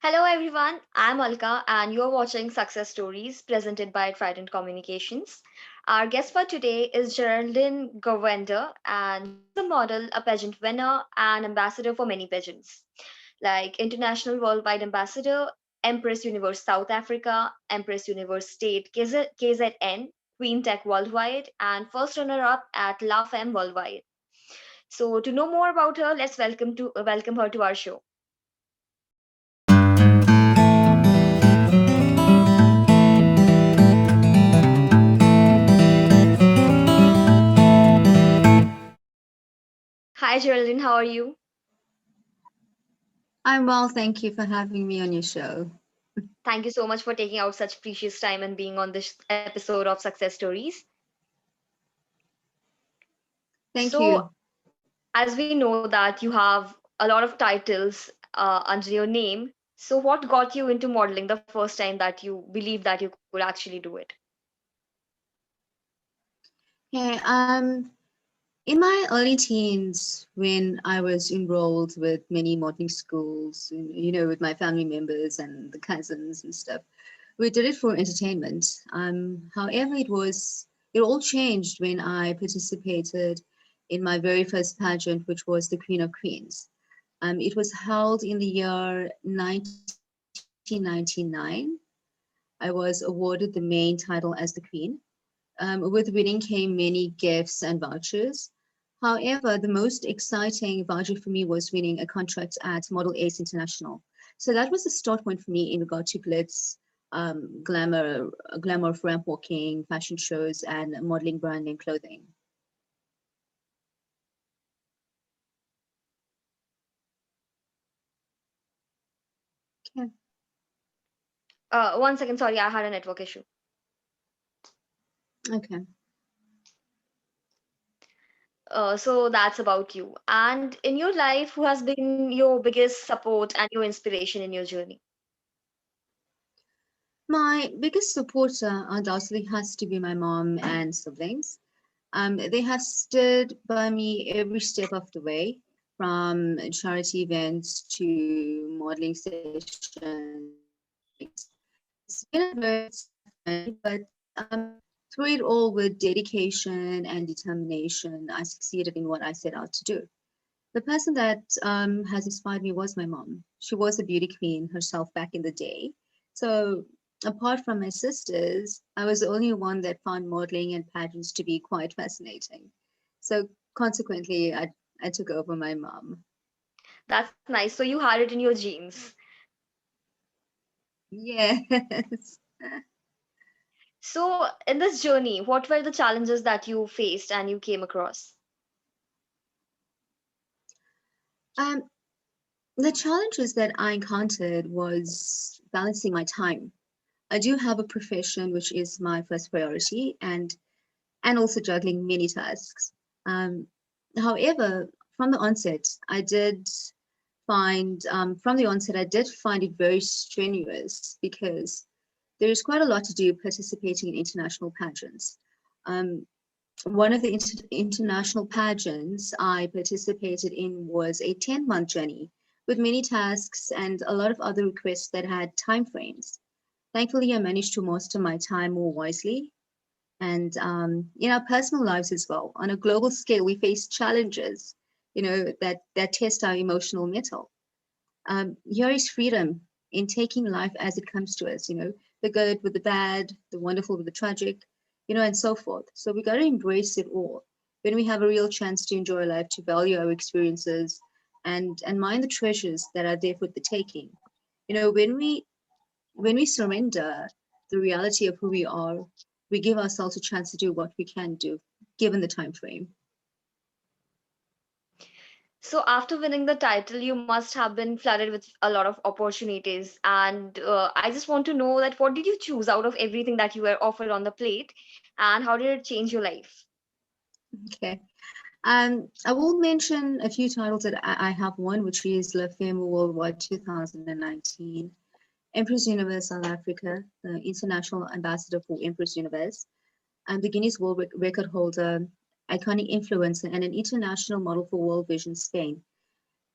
Hello everyone, I'm Alka and you're watching Success Stories presented by Trident Communications. Our guest for today is Geraldine Govender and she's a model, a pageant winner and ambassador for many pageants like International Worldwide Ambassador, Empress Universe South Africa, Empress Universe State KZN, Queen Tech Worldwide and first runner-up at LaFemme Worldwide. So to know more about her, let's welcome her to our show. Hi Geraldine, how are you? I'm well, thank you for having me on your show. Thank you so much for taking out such precious time and being on this episode of Success Stories. Thank So, you. as we know that you have a lot of titles under your name, so what got you into modeling the first time that you believed that you could actually do it? Okay, in my early teens, when I was enrolled with many modeling schools, with my family members and the cousins and stuff, we did it for entertainment. However, it all changed when I participated in my very first pageant, which was the Queen of Queens. It was held in the year 1999. I was awarded the main title as the Queen. With winning came many gifts and vouchers. However, the most exciting voucher for me was winning a contract at Model Ace International. So that was the start point for me in regard to glitz, glamour of ramp walking, fashion shows, and modeling brand name clothing. Okay. One second, sorry, I had a network issue. Okay. So that's about you. And in your life, who has been your biggest support and your inspiration in your journey? My biggest supporter undoubtedly has to be my mom and siblings. They have stood by me every step of the way, from charity events to modeling sessions to weddings. It's been a very tough journey, but through it all, with dedication and determination, I succeeded in what I set out to do. The person that has inspired me was my mom. She was a beauty queen herself back in the day. So, apart from my sisters, I was the only one that found modeling and pageants to be quite fascinating. So, consequently, I took over my mom. That's nice. So you had it in your genes. Yes. So in this journey, what were the challenges that you faced and you came across? Um, the challenges that I encountered was balancing my time. I do have a profession which is my first priority, and also juggling many tasks. Um, However, from the onset, I did find it very strenuous because there is quite a lot to do participating in international pageants. Um, One of the international pageants I participated in was a 10-month journey with many tasks and a lot of other requests that had time frames. Thankfully, I managed to master my time more wisely and in our personal lives as well. On a global scale, we face challenges, that test our emotional metal. Here is freedom in taking life as it comes to us, the good with the bad, the wonderful with the tragic, and so forth. So we got to embrace it all. When we have a real chance to enjoy life, to value our experiences, and mind the treasures that are there for the taking. When we surrender the reality of who we are, we give ourselves a chance to do what we can do, given the time frame. So after winning the title, you must have been flooded with a lot of opportunities. And I just want to know that what did you choose out of everything that you were offered on the plate, and how did it change your life? Okay. I will mention a few titles that I have won, which is LaFemme Worldwide 2019, Empress Universe South Africa, the International Ambassador for Empress Universe, and the Guinness World Record holder, iconic influencer, and an international model for World Vision Spain.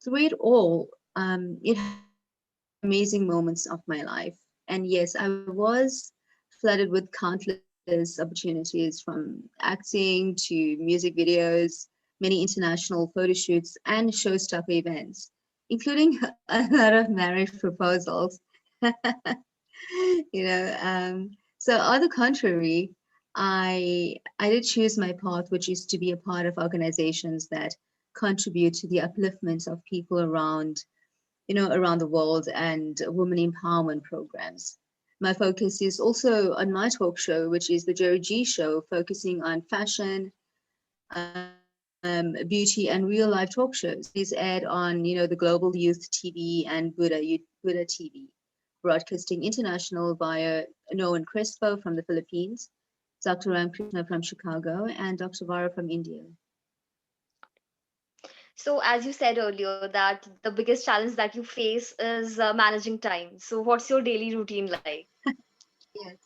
Through it all, it has been a amazing moments of my life. And yes, I was flooded with countless opportunities from acting to music videos, many international photo shoots, and showstopper events, including a lot of marriage proposals. you know, so on the contrary, I did choose my path, which is to be a part of organizations that contribute to the upliftment of people around the world and women empowerment programs. My focus is also on my talk show, which is the Jerry G Show, focusing on fashion, beauty, and real life talk shows. These aired on, the Global Youth TV and Buddha TV, broadcasting international via Noan Crespo from the Philippines, Dr. Ram Krishna from Chicago, and Dr. Vara from India. So, as you said earlier, that the biggest challenge that you face is managing time. So, what's your daily routine like? Yes.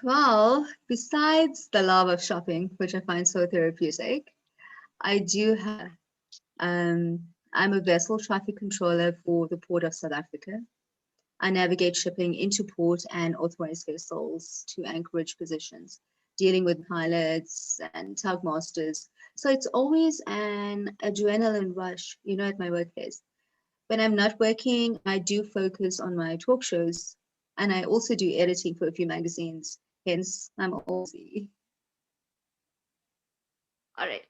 Well, besides the love of shopping, which I find so therapeutic, I do have, I'm a vessel traffic controller for the Port of South Africa. I navigate shipping into port and authorized vessels to anchorage positions, dealing with pilots and tug masters. So it's always an adrenaline rush, at my workplace. When I'm not working, I do focus on my talk shows, and I also do editing for a few magazines. Hence, I'm always busy. All right.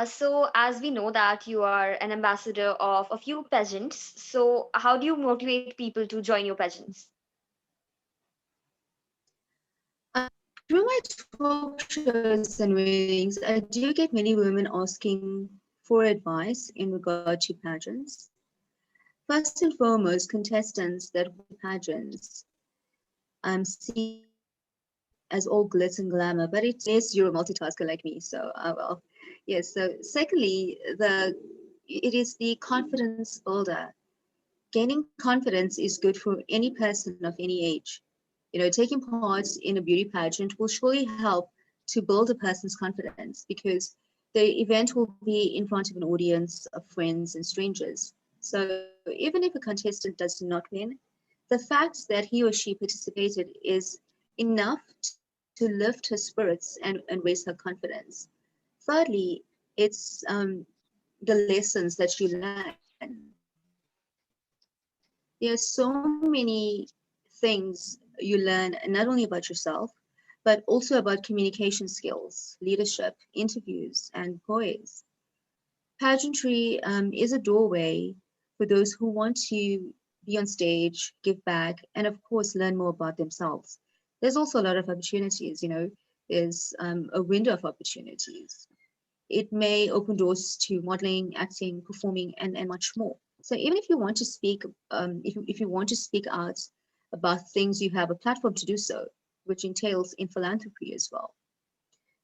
So, as we know that you are an ambassador of a few pageants, so how do you motivate people to join your pageants? Through my talk shows and readings, I do get many women asking for advice in regard to pageants. First and foremost, contestants that win pageants see as all glitz and glamour, but it is you're a multitasker like me, so well, yes. So secondly, it is the confidence builder. Gaining confidence is good for any person of any age. Taking part in a beauty pageant will surely help to build a person's confidence because the event will be in front of an audience of friends and strangers. So even if a contestant does not win, the fact that he or she participated is enough to lift her spirits and raise her confidence. Thirdly, it's the lessons that you learn. There are so many things you learn not only about yourself, but also about communication skills, leadership, interviews, and poise. Pageantry is a doorway for those who want to be on stage, give back, and of course, learn more about themselves. There's also a lot of opportunities, there's a window of opportunities. It may open doors to modeling, acting, performing, and much more. So even if you want to speak, if you want to speak out about things, you have a platform to do so, which entails in philanthropy as well.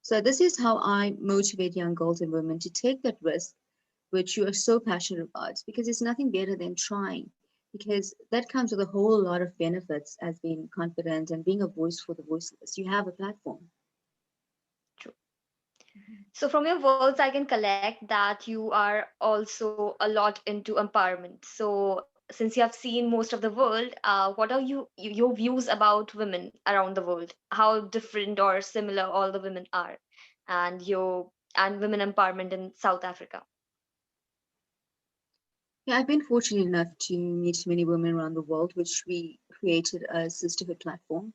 So this is how I motivate young girls and women to take that risk, which you are so passionate about, because it's nothing better than trying, because that comes with a whole lot of benefits as being confident and being a voice for the voiceless. You have a platform. True. So, from your words, I can collect that you are also a lot into empowerment. So, since you have seen most of the world, what are your views about women around the world? How different or similar all the women are, and and women empowerment in South Africa? Yeah, I've been fortunate enough to meet many women around the world, which we created a sisterhood platform,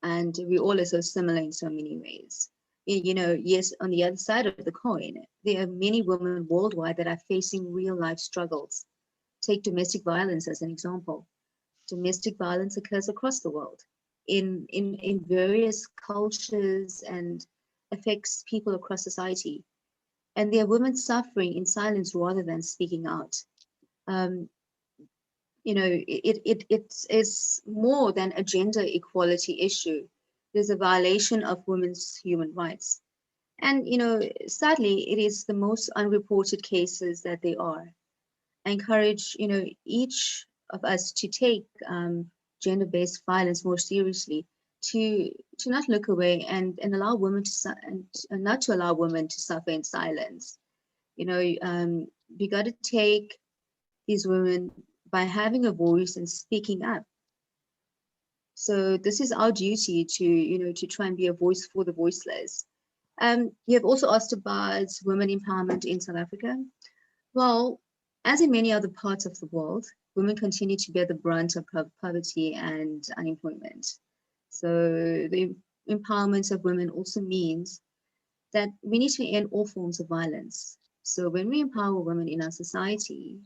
and we all are so similar in so many ways. Yes, on the other side of the coin, there are many women worldwide that are facing real life struggles. Take domestic violence as an example. Domestic violence occurs across the world in various cultures and affects people across society. And there are women suffering in silence rather than speaking out. Um, it is more than a gender equality issue. There's a violation of women's human rights. And, sadly, it is the most unreported cases that they are. I encourage, each of us to take gender-based violence more seriously, to not look away and allow women and not to allow women to suffer in silence. We got to take these women by by having a voice and speaking up. So this is our duty to, to try and be a voice for the voiceless. You have also asked about women empowerment in South Africa. Well, as in many other parts of the world, women continue to bear the brunt of poverty and unemployment. So the empowerment of women also means that we need to end all forms of violence. So when we empower women in our society,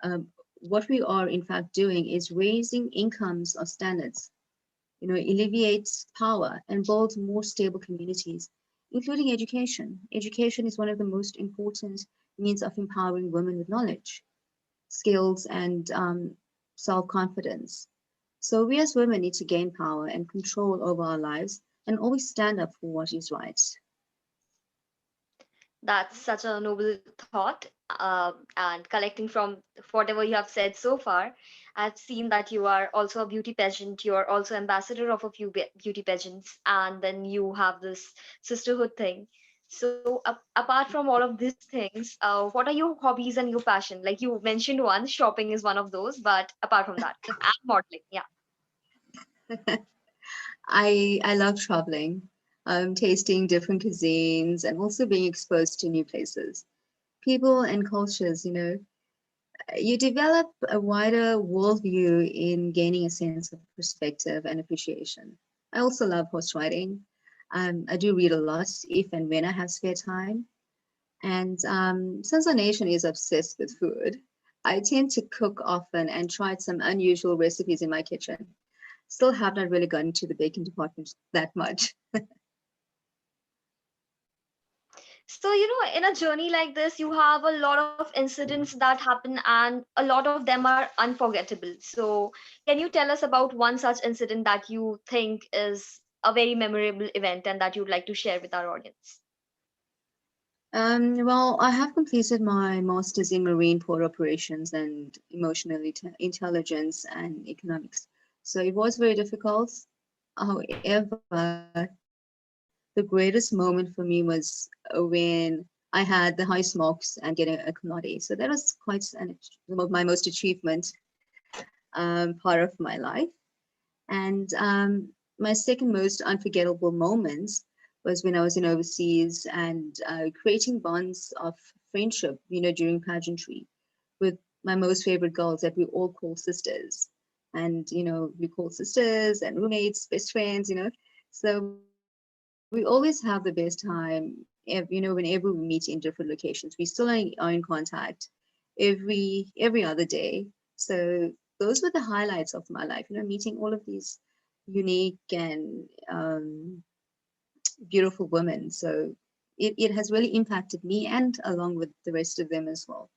um, what we are in fact doing is raising incomes or standards, alleviates power and builds more stable communities, including education. Education is one of the most important means of empowering women with knowledge, skills, and self-confidence. So we as women need to gain power and control over our lives and always stand up for what is right. That's such a noble thought. And collecting from whatever you have said so far, I've seen that you are also a beauty pageant. You are also ambassador of a few beauty pageants, and then you have this sisterhood thing. So, apart from all of these things, what are your hobbies and your passion? Like you mentioned one, shopping is one of those, but apart from that, and modeling, yeah. I love traveling, tasting different cuisines, and also being exposed to new places, people, and cultures. You develop a wider worldview in gaining a sense of perspective and appreciation. I also love horse riding. I do read a lot if and when I have spare time. And since our nation is obsessed with food, I tend to cook often and tried some unusual recipes in my kitchen. Still have not really gotten to the baking department that much. So, in a journey like this, you have a lot of incidents that happen, and a lot of them are unforgettable. So, can you tell us about one such incident that you think is a very memorable event and that you'd like to share with our audience? Well, I have completed my master's in marine port operations and emotional intelligence and economics. So it was very difficult. However, the greatest moment for me was when I had the highest marks and getting a cum laude. So that was quite my most achievement part of my life. And my second most unforgettable moments was when I was in overseas and creating bonds of friendship, during pageantry with my most favorite girls that we all call sisters. And, we call sisters and roommates, best friends, So we always have the best time, whenever we meet in different locations. We still are in contact every other day. So those were the highlights of my life, meeting all of these unique and beautiful women. So it has really impacted me and along with the rest of them as well.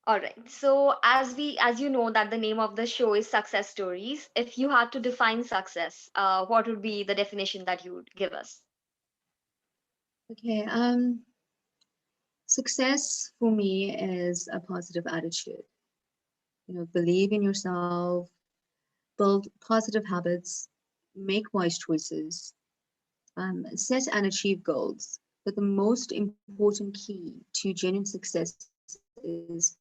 All right. So, as you know, that the name of the show is Success Stories. If you had to define success, what would be the definition that you would give us? Okay, success for me is a positive attitude. Believe in yourself, build positive habits, make wise choices, set and achieve goals. But the most important key to genuine success is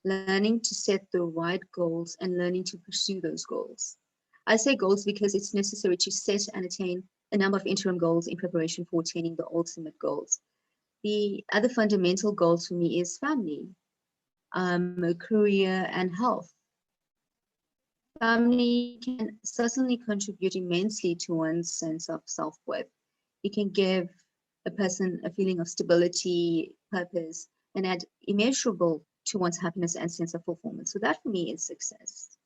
learning to set the right goals and learning to pursue those goals. I say goals because it's necessary to set and attain a number of interim goals in preparation for attaining the ultimate goals. The other fundamental goals for me is family, career, and health. Family can certainly contribute immensely to one's sense of self-worth. It can give a person a feeling of stability, purpose, and add immeasurable to one's happiness and sense of fulfillment. So that for me is success.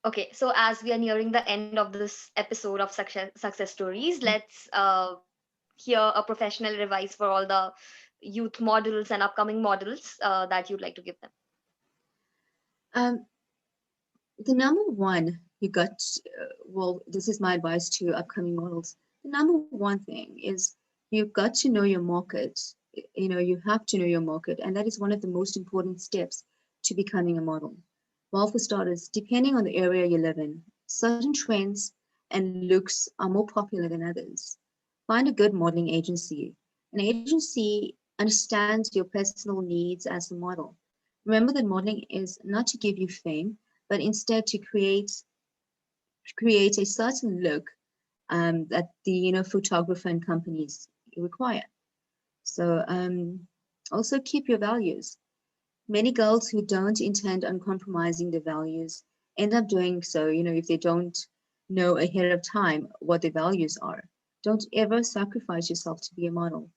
Okay, so as we are nearing the end of this episode of Success Stories, let's hear a professional advice for all the youth models and upcoming models that you'd like to give them. Um, the number one you got, well, this is my advice to upcoming models. The number one thing is you've got to know your market. You have to know your market, and that is one of the most important steps to becoming a model. Well, for starters, depending on the area you live in, certain trends and looks are more popular than others. Find a good modeling agency. An agency Understand your personal needs as a model. Remember that modeling is not to give you fame, but instead to create a certain look that the photographer and companies require. So also keep your values. Many girls who don't intend on compromising their values end up doing so, if they don't know ahead of time what their values are. Don't ever sacrifice yourself to be a model.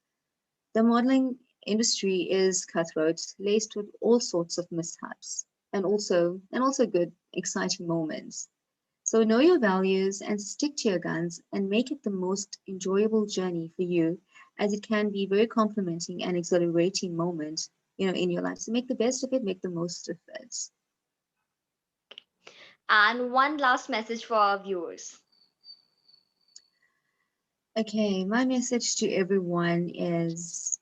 The modeling industry is cutthroat, laced with all sorts of mishaps and also good, exciting moments. So know your values and stick to your guns and make it the most enjoyable journey for you, as it can be very complimenting and exhilarating moment, in your life. So make the best of it, make the most of it. And one last message for our viewers. Okay, my message to everyone is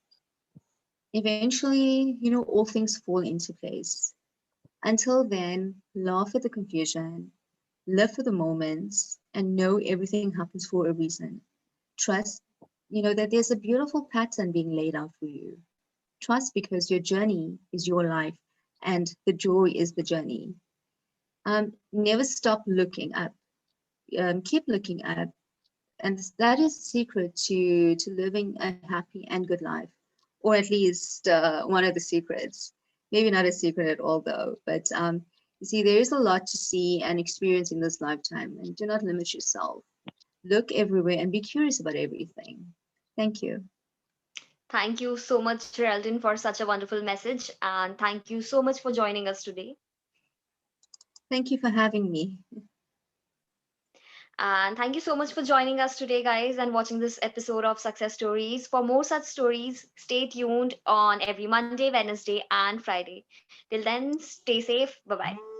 eventually, all things fall into place. Until then, laugh at the confusion, live for the moments, and know everything happens for a reason. Trust, that there's a beautiful pattern being laid out for you. Trust because your journey is your life and the joy is the journey. Never stop looking up. Keep looking up. And that is the secret to living a happy and good life, or at least one of the secrets. Maybe not a secret at all, though. But you see, there is a lot to see and experience in this lifetime, and do not limit yourself. Look everywhere and be curious about everything. Thank you. Thank you so much, Geraldine, for such a wonderful message. And thank you so much for joining us today. Thank you for having me. And thank you so much for joining us today, guys, and watching this episode of Success Stories. For more such stories, stay tuned on every Monday, Wednesday, and Friday. Till then, stay safe. Bye bye.